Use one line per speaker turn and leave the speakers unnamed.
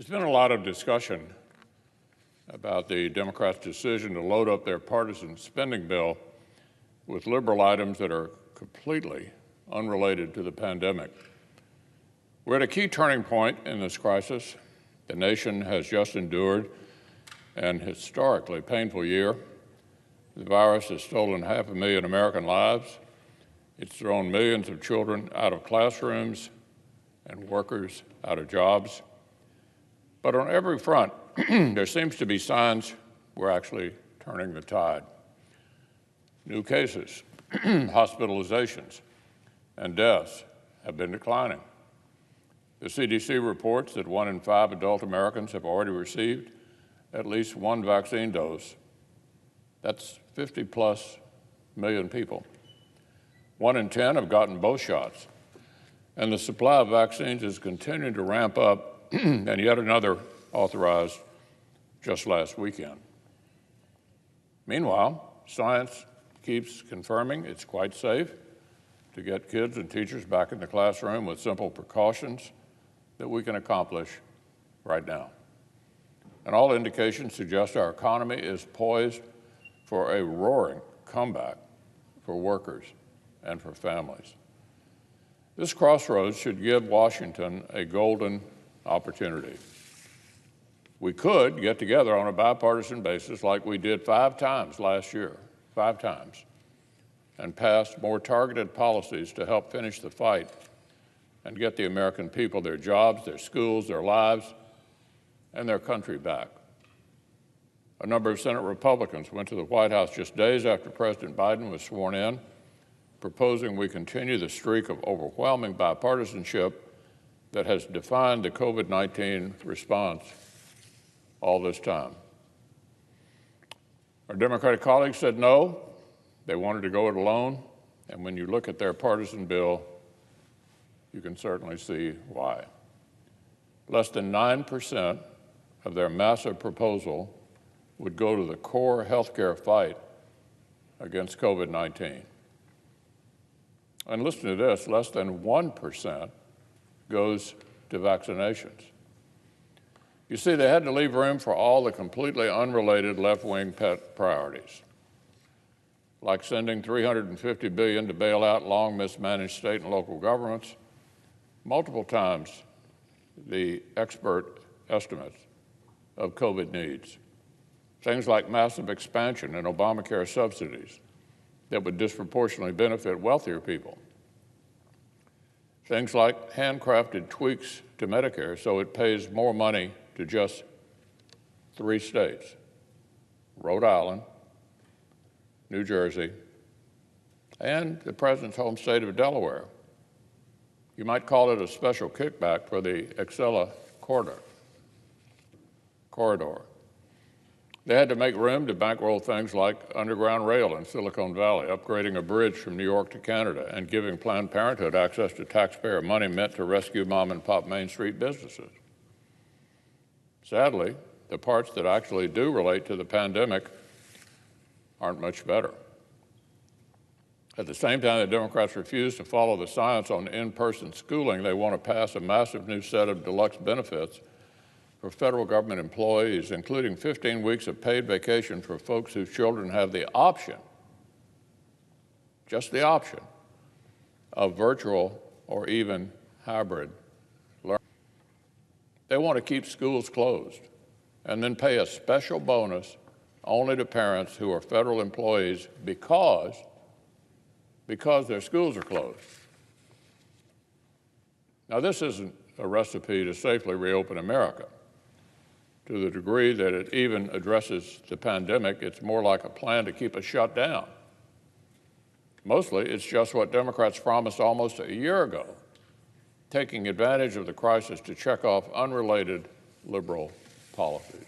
There's been a lot of discussion about the Democrats' decision to load up their partisan spending bill with liberal items that are completely unrelated to the pandemic. We're at a key turning point in this crisis. The nation has just endured an historically painful year. The virus has stolen 500,000 American lives. It's thrown millions of children out of classrooms and workers out of jobs. But on every front, there seems to be signs we're actually turning the tide. New cases, hospitalizations, and deaths have been declining. The CDC reports that 1 in 5 adult Americans have already received at least one vaccine dose. That's 50+ million people. 1 in 10 have gotten both shots. And the supply of vaccines is continuing to ramp up, and yet another authorized just last weekend. Meanwhile, science keeps confirming it's quite safe to get kids and teachers back in the classroom with simple precautions that we can accomplish right now. And all indications suggest our economy is poised for a roaring comeback for workers and for families. This crossroads should give Washington a golden opportunity. We could get together on a bipartisan basis like we did 5 times last year, 5 times, and pass more targeted policies to help finish the fight and get the American people their jobs, their schools, their lives, and their country back. A number of Senate Republicans went to the White House just days after President Biden was sworn in, proposing we continue the streak of overwhelming bipartisanship that has defined the COVID-19 response all this time. Our Democratic colleagues said no. They wanted to go it alone, and when you look at their partisan bill, you can certainly see why. Less than 9% of their massive proposal would go to the core healthcare fight against COVID-19. And listen to this, less than 1% goes to vaccinations. You see, they had to leave room for all the completely unrelated left-wing pet priorities, like sending $350 billion to bail out long mismanaged state and local governments, multiple times the expert estimates of COVID needs. Things like massive expansion in Obamacare subsidies that would disproportionately benefit wealthier people. Things like handcrafted tweaks to Medicare so it pays more money to just 3 states, Rhode Island, New Jersey, and the President's home state of Delaware. You might call it a special kickback for the Excella corridor. They had to make room to bankroll things like underground rail in Silicon Valley, upgrading a bridge from New York to Canada, and giving Planned Parenthood access to taxpayer money meant to rescue mom-and-pop Main Street businesses. Sadly, the parts that actually do relate to the pandemic aren't much better. At the same time, the Democrats refuse to follow the science on in-person schooling. They want to pass a massive new set of deluxe benefits for federal government employees, including 15 weeks of paid vacation for folks whose children have the option, just the option, of virtual or even hybrid learning. They want to keep schools closed and then pay a special bonus only to parents who are federal employees because their schools are closed. Now, this isn't a recipe to safely reopen America. To the degree that it even addresses the pandemic, it's more like a plan to keep us shut down. Mostly, it's just what Democrats promised almost a year ago, taking advantage of the crisis to check off unrelated liberal policies.